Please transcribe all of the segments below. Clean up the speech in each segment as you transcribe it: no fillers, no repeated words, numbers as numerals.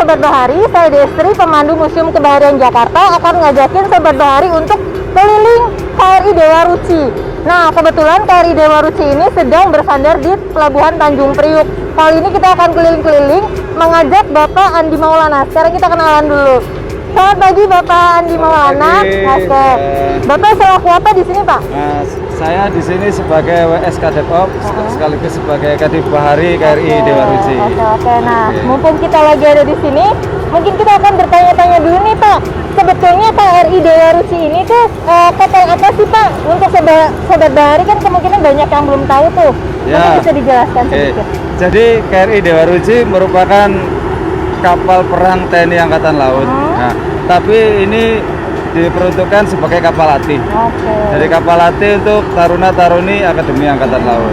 Sobat Bahari, saya Destri, pemandu Museum Kebaharian Jakarta, akan ngajakin Sobat Bahari untuk keliling KRI Dewa Ruci. Nah, kebetulan KRI Dewa Ruci ini sedang bersandar di Pelabuhan Tanjung Priuk. Kali ini kita akan keliling-keliling mengajak Bapak Andi Maulana. Sekarang kita kenalan dulu. Selamat pagi Bapak Andi Maulana. Oke. Bapak selaku apa di sini Pak? Saya di sini sebagai WS Kadepop, sekaligus sebagai Kadif Bahari KRI Dewa Ruci. Oke. Nah, mumpung kita lagi ada di sini, mungkin kita akan bertanya-tanya dulu nih Pak. Sebetulnya KRI Dewa Ruci ini tuh kapal apa sih Pak? Untuk Sobat Bahari kan kemungkinan banyak yang belum tahu tuh. Mungkin bisa dijelaskan sedikit. Jadi KRI Dewa Ruci merupakan kapal perang TNI Angkatan Laut. Nah, tapi ini diperuntukkan sebagai kapal latih. Jadi kapal latih untuk taruna-taruni Akademi Angkatan Laut.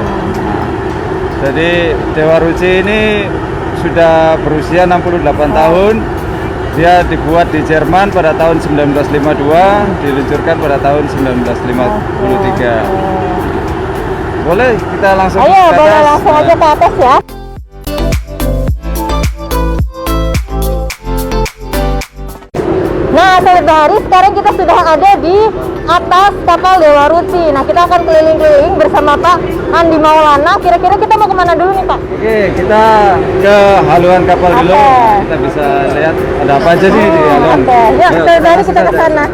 Jadi Dewa Ruci ini sudah berusia 68 tahun. Dia dibuat di Jerman pada tahun 1952, diluncurkan pada tahun 1953. Boleh kita langsung ke atas? Boleh langsung aja ke atas ya. Nah, Sobat Bahari, sekarang kita sudah ada di atas kapal Dewa Ruci. Nah, kita akan keliling-keliling bersama Pak Andi Maulana. Kira-kira kita mau kemana dulu nih Pak? Oke, kita ke haluan kapal dulu. Kita bisa lihat ada apa aja sih di haluan. Yuk, Sobat Bahari kita ke sana.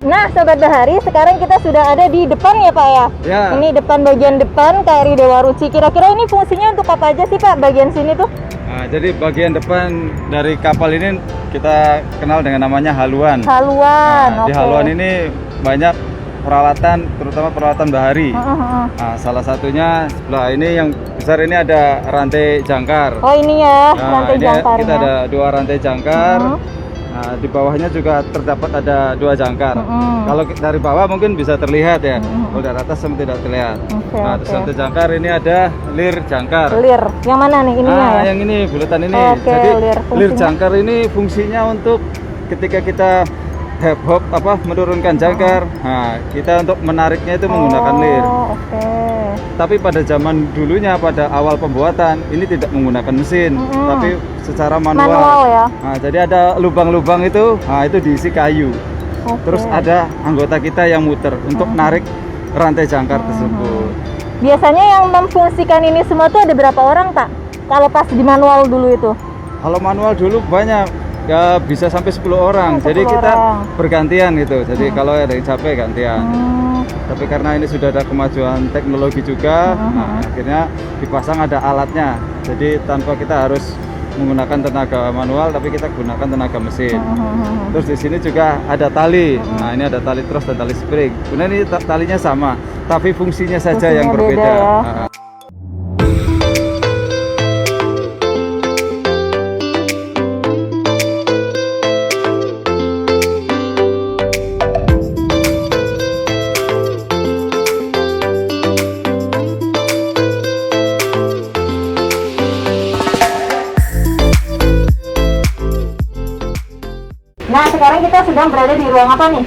Nah, Sobat Bahari, sekarang kita sudah ada di depan ya Pak ya? Ya. Ini bagian depan KRI Dewa Ruci. Kira-kira ini fungsinya untuk apa aja sih Pak, bagian sini tuh? Nah, jadi bagian depan dari kapal ini kita kenal dengan namanya haluan. Haluan, Di haluan ini banyak peralatan, terutama peralatan bahari. Nah, salah satunya sebelah ini yang besar ini ada rantai jangkar. Oh ini ya, Nah, rantai ini jangkarnya. kita ada 2 rantai jangkar. Nah, di bawahnya juga terdapat ada 2 jangkar. Kalau dari bawah mungkin bisa terlihat ya. Kalau dari atas tidak terlihat. Nah, di satu jangkar ini ada lir jangkar. Lir, yang mana nih ininya ya? Yang ini bulatan ini. Jadi lir jangkar ini fungsinya untuk ketika kita hop menurunkan jangkar. Nah, kita untuk menariknya itu menggunakan lir. Tapi pada zaman dulunya, pada awal pembuatan ini tidak menggunakan mesin, tapi secara manual ya. Nah, jadi ada lubang-lubang itu, nah itu diisi kayu. Terus ada anggota kita yang muter untuk narik rantai jangkar tersebut. Biasanya yang memfungsikan ini semua tuh ada berapa orang Pak? Kalau pas di manual dulu itu? Kalau manual dulu banyak, ya bisa sampai 10 orang. Jadi kita bergantian gitu. Jadi kalau ada yang capek gantian. Tapi karena ini sudah ada kemajuan teknologi juga, nah, akhirnya dipasang ada alatnya. Jadi tanpa kita harus menggunakan tenaga manual, tapi kita gunakan tenaga mesin. Terus di sini juga ada tali. Nah, ini ada tali trus dan tali spring. Kemudian ini talinya sama, tapi fungsinya saja yang berbeda. Ya. Nah, sekarang kita sedang berada di ruang apa nih?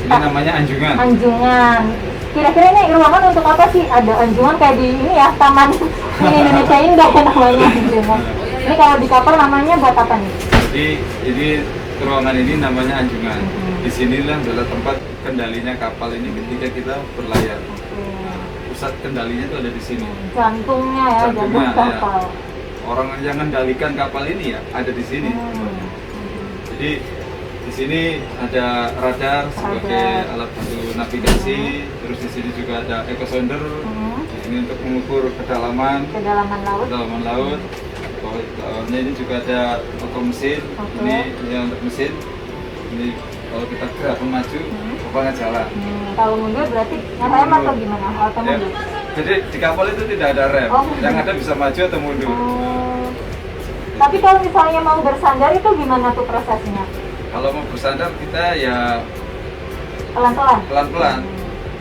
Ini namanya anjungan. Anjungan. Kira-kira ini ruangan untuk apa sih? Ada anjungan kayak di ini ya, Taman Mini Indonesia Indah ya namanya anjungan. Ini kalau di kapal namanya buat apa nih? Jadi ruangan ini namanya anjungan. Di sinilah adalah tempat kendalinya kapal ini ketika kita berlayar. Pusat kendalinya itu ada di sini. Jantungnya ya, jantung kapal. Ya. Orang yang mengendalikan kapal ini ya ada di sini. Jadi di sini ada radar sebagai alat bantu navigasi, terus di sini juga ada echo sounder. Di sini untuk mengukur kedalaman laut. Bawahnya ini juga ada auto mesin. Ini yang untuk mesin. Ini kalau kita gerak maju, kapalnya jalan. Kalau mundur berarti rem atau gimana? Auto mundur. Jadi di kapal itu tidak ada rem. Yang ada bisa maju atau mundur. Tapi kalau misalnya mau bersandar itu gimana tuh prosesnya? Kalau mau bersandar kita ya pelan-pelan.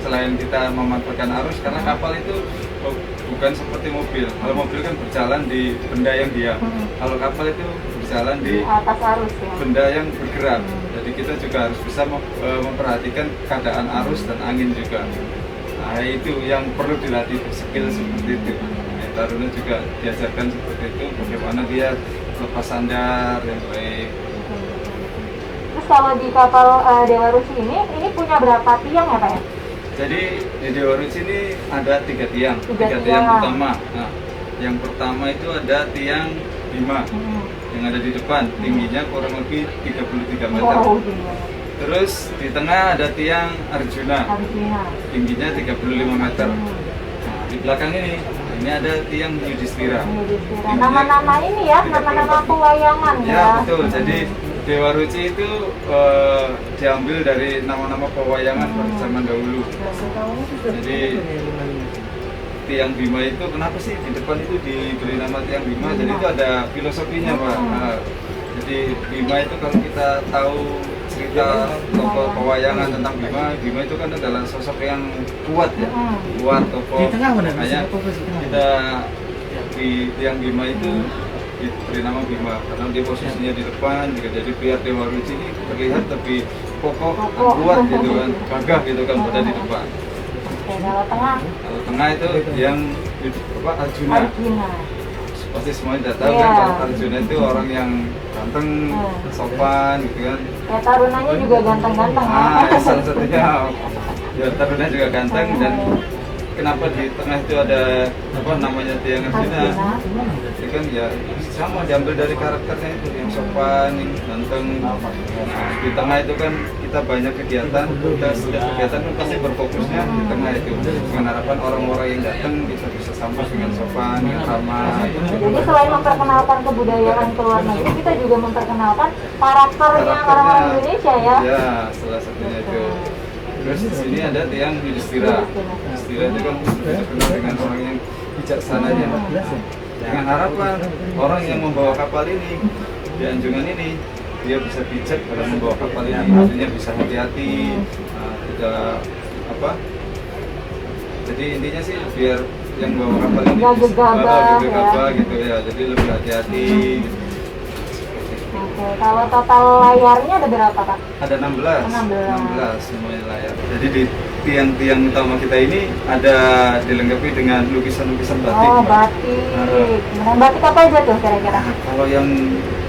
Selain kita memanfaatkan arus, karena kapal itu bukan seperti mobil. Kalau mobil kan berjalan di benda yang diam. Kalau kapal itu berjalan di atas arus ya. Benda yang bergerak. Jadi kita juga harus bisa memperhatikan keadaan arus dan angin juga. Nah, itu yang perlu dilatih, skill seperti itu. Nah, Taruna juga diajarkan seperti itu, bagaimana dia lepas sandar yang baik. Terus kalau di kapal Dewa Ruci ini punya berapa tiang ya Pak ya? Jadi di Dewa Ruci ini ada 3 tiang, Tiga 3 tiang tiang. utama. Nah, yang pertama itu ada tiang Bima yang ada di depan, tingginya kurang lebih 33 meter. Wow, gila. Terus di tengah ada tiang Arjuna, Arjuna. tingginya 35 meter. Nah, di belakang ini ada tiang Yudhistira. Yudhistira. Nama-nama ini ya, nama-nama pewayangan ya. Ya betul. Jadi Dewa Ruci itu diambil dari nama-nama pewayangan pada zaman dahulu. Jadi tiang Bima itu kenapa sih di depan itu diberi nama tiang Bima? Jadi itu ada filosofinya Pak. Nah, jadi Bima itu kalau kita tahu cerita tokoh pewayangan tentang Bima itu kan adalah sosok yang kuat ya, kuat tokoh. Makanya kita di tiang Bima itu diberi nama Bima karena dia posisinya di depan, juga jadi biar Dewa Ruci ini terlihat lebih kokoh, kuat gitu kan, gagah gitu kan pada di depan. Oke, kalau tengah Kalau tengah itu yang Arjuna. Pasti semuanya udah tahu kan kalau Arjuna itu orang yang ganteng, sopan gitu kan. Ya Tarunanya juga ganteng-ganteng. Ya salah satunya ya Taruna juga ganteng. Dan kenapa di tengah itu ada namanya tiang Arjuna? Itu kan ya sama diambil dari karakternya itu yang sopan, yang ganteng. Nah, di tengah itu kan kita banyak kegiatan, kita setiap kegiatan kan pasti berfokusnya di tengah itu dengan harapan orang-orang yang datang kita bisa sambut dengan sopan, dengan ramah. Jadi selain memperkenalkan kebudayaan ke luar negeri, kita juga memperkenalkan karakternya orang Indonesia ya. Ya, salah satunya itu. Terus di sini ada tiang Yudhistira. Yudhistira itu kan terkenal dengan orang yang bijaksananya. Dengan harapan orang yang membawa kapal ini di anjungan ini dia bisa bijak dalam membawa kapal ini, artinya bisa hati-hati, tidak jadi intinya sih biar yang bawa kapal ini gegabah gitu ya, jadi lebih hati-hati. Oke, kalau total layarnya ada berapa Pak? Ada 16 semuanya layar. Jadi di tiang-tiang utama kita ini ada dilengkapi dengan lukisan-lukisan batik. Oh, batik. Batik apa aja tuh kira-kira? Kalau yang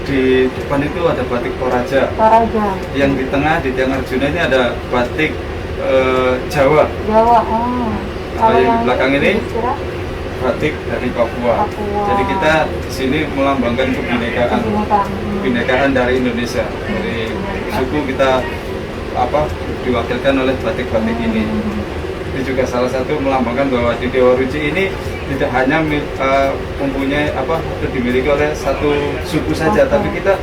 di depan itu ada batik Toraja. Yang di tengah di tiang Arjuna ini ada batik Jawa. Kalau yang di belakang ini batik dari Papua. Jadi kita di sini melambangkan kebinekaan dari Indonesia. Dari suku kita diwakilkan oleh batik-batik ini. Itu juga salah satu melambangkan bahwa di Dewa Ruci ini tidak hanya mempunyai dimiliki oleh satu suku saja, tapi kita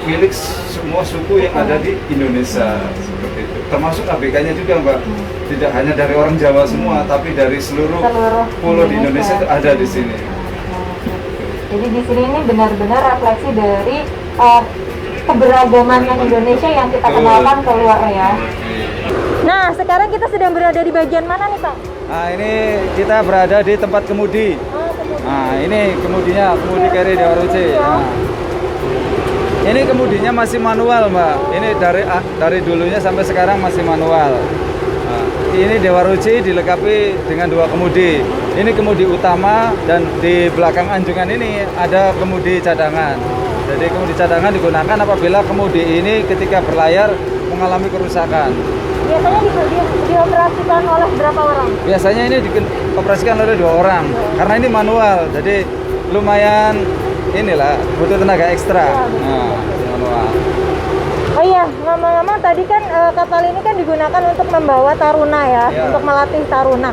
milik semua suku yang ada di Indonesia seperti itu. Termasuk ABK-nya juga Mbak. Tidak hanya dari orang Jawa semua, tapi dari seluruh pulau di Indonesia itu ada di sini. Jadi di sini ini benar-benar refleksi dari keberagaman Indonesia yang kita kenalkan keluar ya. Nah, sekarang kita sedang berada di bagian mana nih Pak? Nah, ini kita berada di tempat kemudi. Nah, ini kemudinya, kemudi keri Dewa Ruci. Nah, ini kemudinya masih manual Mbak. Ini dari dulunya sampai sekarang masih manual. Nah, ini Dewa Ruci dilengkapi dengan 2 kemudi. Ini kemudi utama dan di belakang anjungan ini ada kemudi cadangan. Jadi kemudi cadangan digunakan apabila kemudi ini ketika berlayar mengalami kerusakan. Biasanya dioperasikan oleh berapa orang? Biasanya ini dioperasikan oleh 2 orang karena ini manual. Jadi lumayan butuh tenaga ekstra. Nah, manual. Oh iya, ngomong-ngomong tadi kan kapal ini kan digunakan untuk membawa taruna ya, untuk melatih taruna.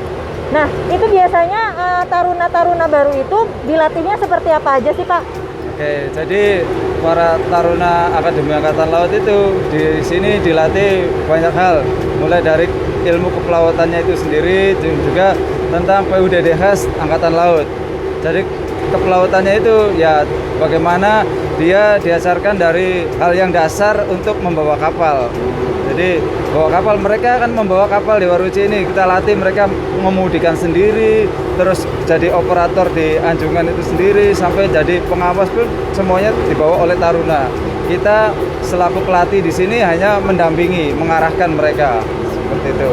Nah, itu biasanya taruna-taruna baru itu dilatihnya seperti apa aja sih Pak? Oke, jadi para taruna Akademi Angkatan Laut itu di sini dilatih banyak hal, mulai dari ilmu kepelautannya itu sendiri, juga tentang PUDD khas Angkatan Laut. Jadi kepelautannya itu ya bagaimana dia diajarkan dari hal yang dasar untuk membawa kapal. Jadi bawa kapal, mereka akan membawa kapal Dewa Ruci ini, kita latih mereka mengemudikan sendiri, terus jadi operator di anjungan itu sendiri, sampai jadi pengawas pun semuanya dibawa oleh taruna. Kita selaku pelatih di sini hanya mendampingi, mengarahkan mereka. seperti itu.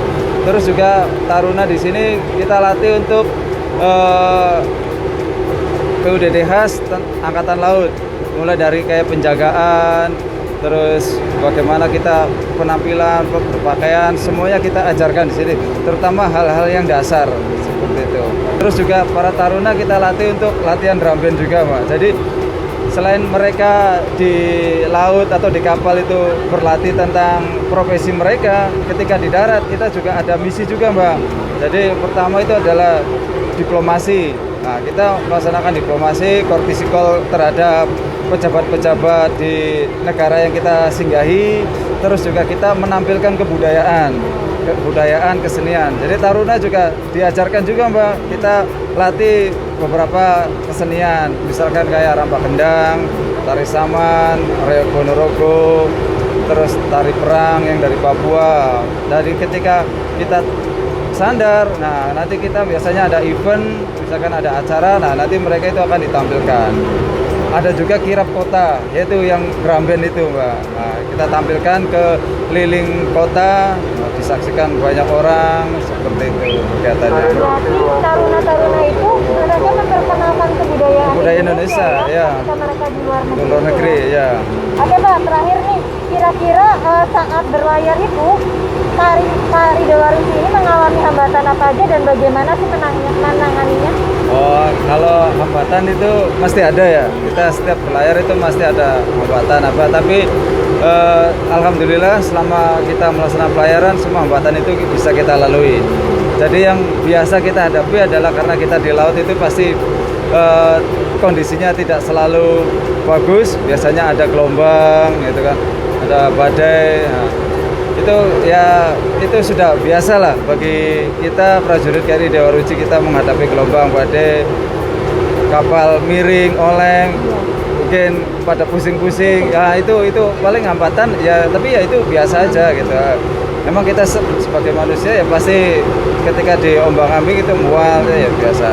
Terus juga taruna di sini kita latih untuk PUDDH Angkatan Laut, mulai dari kayak penjagaan, terus bagaimana kita penampilan, berpakaian, semuanya kita ajarkan di sini, terutama hal-hal yang dasar seperti itu. Terus juga para taruna kita latih untuk latihan drum band juga, Mbak. Jadi selain mereka di laut atau di kapal itu berlatih tentang profesi mereka, ketika di darat kita juga ada misi juga, Mbak. Jadi pertama itu adalah diplomasi. Nah, kita melaksanakan diplomasi, kortisikol terhadap pejabat-pejabat di negara yang kita singgahi. Terus juga kita menampilkan kebudayaan, kesenian. Jadi taruna juga diajarkan juga, Mbak. Kita latih beberapa kesenian, misalkan kayak rampak kendang, tari saman, reog ponorogo, terus tari perang yang dari Papua. Dari ketika kita sandar, nah nanti kita biasanya ada event, misalkan ada acara, nah nanti mereka itu akan ditampilkan. Ada juga kirap kota, yaitu yang drum band itu, Mbak. Nah, kita tampilkan ke keliling kota, disaksikan banyak orang, seperti itu kegiatannya. Berarti taruna-taruna itu mereka memperkenalkan kebudayaan Budaya Indonesia, ya. ketika mereka di luar negeri. Luar negeri, ya. Oke, Pak, terakhir nih, kira-kira saat berlayar itu Kari Dewa Ruci ini mengalami hambatan apa aja dan bagaimana sih menanganinya? Oh, kalau hambatan itu pasti ada ya. Kita setiap berlayar itu pasti ada hambatan apa. Tapi alhamdulillah selama kita melaksanakan pelayaran semua hambatan itu bisa kita lalui. Jadi yang biasa kita hadapi adalah karena kita di laut itu pasti kondisinya tidak selalu bagus. Biasanya ada gelombang, gitu kan, ada badai. Nah, itu sudah biasa lah bagi kita prajurit KRI Dewa Ruci. Kita menghadapi gelombang, badai, kapal miring, oleng, mungkin pada pusing-pusing, ya itu paling hambatan ya, tapi ya itu biasa aja gitu. Memang kita sebagai manusia ya pasti ketika diombang-ambing itu mual ya biasa.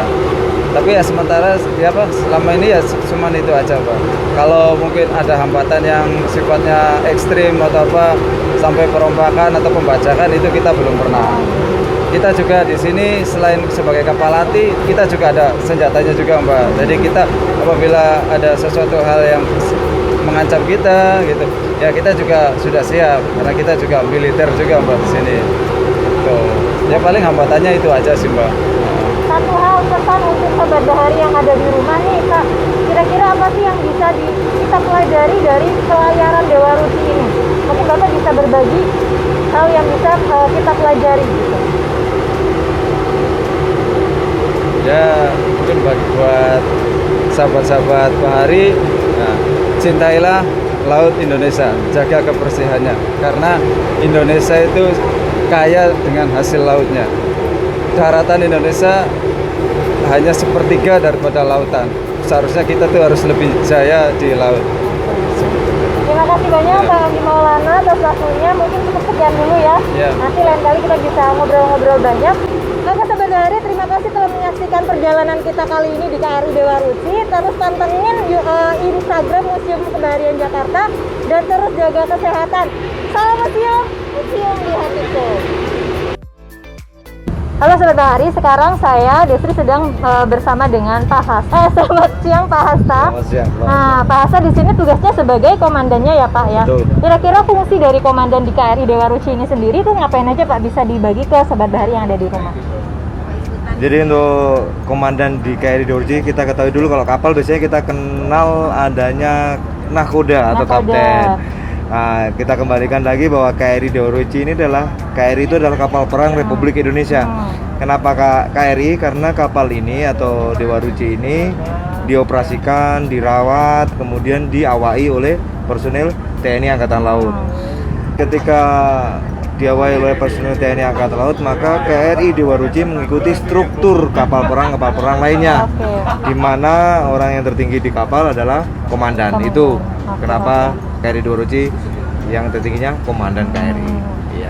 Tapi ya sementara ya Pak, selama ini ya cuma itu aja, Pak. Kalau mungkin ada hambatan yang sifatnya ekstrim atau apa sampai perombakan atau pembajakan itu kita belum pernah. Kita juga di sini selain sebagai kapal latih, kita juga ada senjatanya juga, Mbak. Jadi kita apabila ada sesuatu hal yang mengancam kita gitu, ya kita juga sudah siap karena kita juga militer juga, Mbak, di sini. Tuh. Ya paling hambatannya itu aja sih, Mbak. Satu hal pesan untuk sobat bahari yang ada di rumah nih, Kak. Kira-kira apa sih yang bisa kita pelajari dari pelayaran Dewa Ruci ini? Mungkin Bapak bisa berbagi hal yang bisa kita pelajari gitu. Ya mungkin buat sahabat-sahabat bahari, nah, cintailah laut Indonesia, jaga kebersihannya karena Indonesia itu kaya dengan hasil lautnya. Daratan Indonesia hanya sepertiga daripada lautan. Seharusnya kita tuh harus lebih jaya di laut. Terima kasih banyak Pak Andi Maulana atas waktunya. Mungkin cukup sekian dulu ya. Nanti lain kali kita bisa ngobrol-ngobrol banyak. Oke sobat bahari, terima kasih telah menyaksikan perjalanan kita kali ini di KRI Dewa Ruci. Terus pantengin Instagram Museum Kebaharian Jakarta dan terus jaga kesehatan. Salam museum, museum di hatiku. Halo Sobat Bahari, sekarang saya Desri sedang bersama dengan Pak Hasta. Selamat siang Pak Hasta. Selamat siang. Nah, Pak Hasta di sini tugasnya sebagai komandannya ya Pak ya. Betul. Kira-kira fungsi dari komandan di KRI Dewa Ruci ini sendiri tuh ngapain aja Pak? Bisa dibagi ke Sobat Bahari yang ada di rumah. Jadi untuk komandan di KRI Dewa Ruci, kita ketahui dulu kalau kapal biasanya kita kenal adanya nahkoda atau kapten. Nah, kita kembalikan lagi bahwa KRI Dewa Ruci ini adalah KRI itu adalah kapal perang Republik Indonesia. Kenapa KRI? Karena kapal ini atau Dewa Ruci ini dioperasikan, dirawat, kemudian diawai oleh personil TNI Angkatan Laut. Ketika diawai oleh personil TNI Angkatan Laut, maka KRI Dewa Ruci mengikuti struktur kapal perang lainnya, di mana orang yang tertinggi di kapal adalah komandan. Itu kenapa KRI Dewa Ruci yang tertingginya komandan KRI.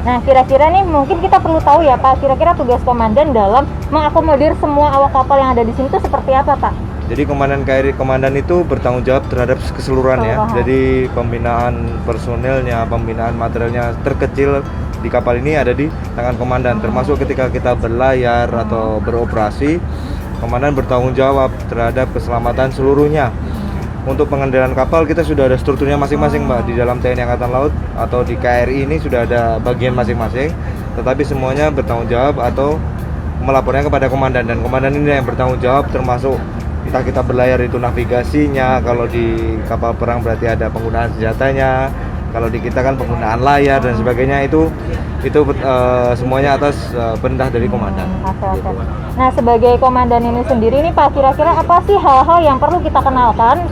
Nah, kira-kira nih mungkin kita perlu tahu ya Pak, kira-kira tugas komandan dalam mengakomodir semua awak kapal yang ada di sini itu seperti apa Pak? Jadi komandan KRI, komandan itu bertanggung jawab terhadap keseluruhan ya. Jadi pembinaan personelnya, pembinaan materialnya terkecil di kapal ini ada di tangan komandan, termasuk ketika kita berlayar atau beroperasi, komandan bertanggung jawab terhadap keselamatan seluruhnya. Untuk pengendalian kapal kita sudah ada strukturnya masing-masing, Mbak. Di dalam TNI Angkatan Laut atau di KRI ini sudah ada bagian masing-masing, tetapi semuanya bertanggung jawab atau melapornya kepada komandan, dan komandan ini yang bertanggung jawab, termasuk entah kita berlayar itu navigasinya, kalau di kapal perang berarti ada penggunaan senjatanya, kalau di kita kan penggunaan layar dan sebagainya, itu semuanya atas perintah dari komandan. Oke. Nah, sebagai komandan ini sendiri nih Pak, kira-kira apa sih hal-hal yang perlu kita kenalkan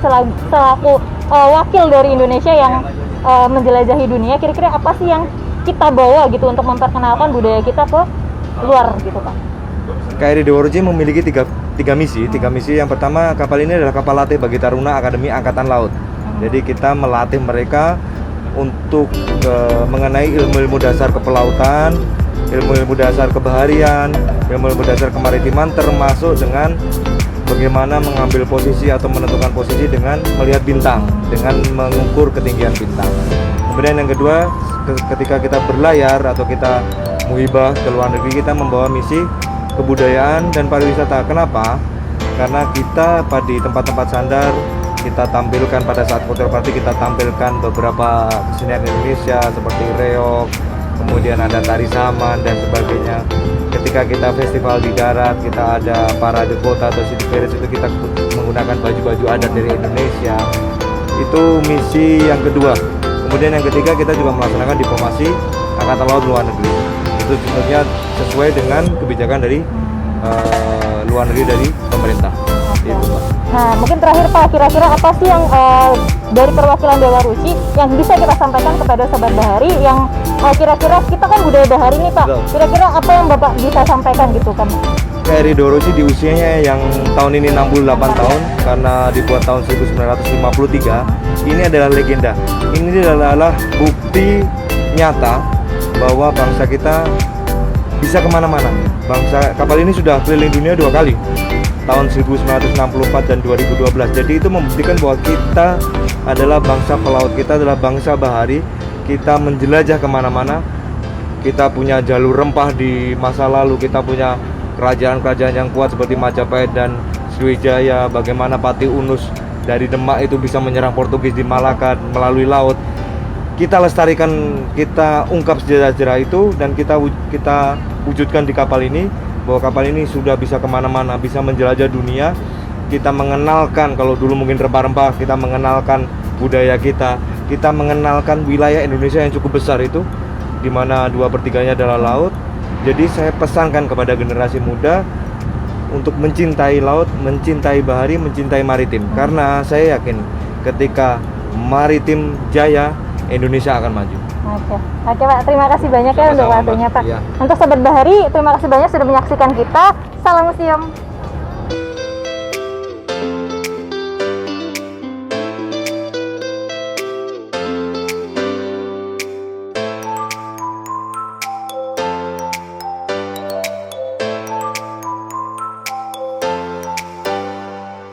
selaku wakil dari Indonesia yang menjelajahi dunia? Kira-kira apa sih yang kita bawa gitu untuk memperkenalkan budaya kita ke luar gitu Pak? KRI Dewa Ruci memiliki tiga misi. Yang pertama, kapal ini adalah kapal latih bagi Taruna Akademi Angkatan Laut. Jadi kita melatih mereka untuk mengenai ilmu-ilmu dasar kepelautan, ilmu-ilmu dasar kebaharian, ilmu-ilmu dasar kemaritiman, termasuk dengan bagaimana mengambil posisi atau menentukan posisi dengan melihat bintang, dengan mengukur ketinggian bintang. Kemudian yang kedua, ketika kita berlayar atau kita muhibah ke luar negeri, kita membawa misi kebudayaan dan pariwisata. Kenapa? Karena kita di tempat-tempat sandar kita tampilkan, pada saat hotel party kita tampilkan beberapa kesenian Indonesia seperti reog, kemudian ada tari saman dan sebagainya. Ketika kita festival di darat, kita ada parade kota atau city fair, itu kita menggunakan baju-baju adat dari Indonesia. Itu misi yang kedua. Kemudian yang ketiga, kita juga melaksanakan diplomasi Angkatan Laut luar negeri. Itu tentunya sesuai dengan kebijakan dari luar negeri dari pemerintah. Okay. Itu, Pak. Nah, mungkin terakhir Pak, kira-kira apa sih yang dari perwakilan Dewa Ruci yang bisa kita sampaikan kepada Sobat Bahari yang kira-kira kita kan budaya Bahari nih Pak, kira-kira apa yang Bapak bisa sampaikan gitu kan? KRI Dewa Ruci di usianya yang tahun ini 68 tahun karena dibuat tahun 1953, ini adalah legenda. Ini adalah bukti nyata bahwa bangsa kita bisa kemana-mana. Kapal ini sudah keliling dunia 2 kali, tahun 1964 dan 2012. Jadi itu membuktikan bahwa kita adalah bangsa pelaut, kita adalah bangsa bahari. Kita menjelajah kemana-mana. Kita punya jalur rempah di masa lalu, kita punya kerajaan-kerajaan yang kuat seperti Majapahit dan Sriwijaya. Bagaimana Pati Unus dari Demak itu bisa menyerang Portugis di Malaka melalui laut. Kita lestarikan, kita ungkap sejarah-sejarah itu, dan kita wujudkan di kapal ini, bahwa kapal ini sudah bisa kemana-mana, bisa menjelajah dunia. Kita mengenalkan, kalau dulu mungkin rempah-rempah, kita mengenalkan budaya kita mengenalkan wilayah Indonesia yang cukup besar itu, di mana 2/3-nya adalah laut. Jadi saya pesankan kepada generasi muda untuk mencintai laut, mencintai bahari, mencintai maritim. Karena saya yakin ketika maritim jaya, Indonesia akan maju. Oke Pak, terima kasih banyak ya untuk waktunya Pak. Iya. Untuk Sobat Bahari, terima kasih banyak sudah menyaksikan kita. Salam museum.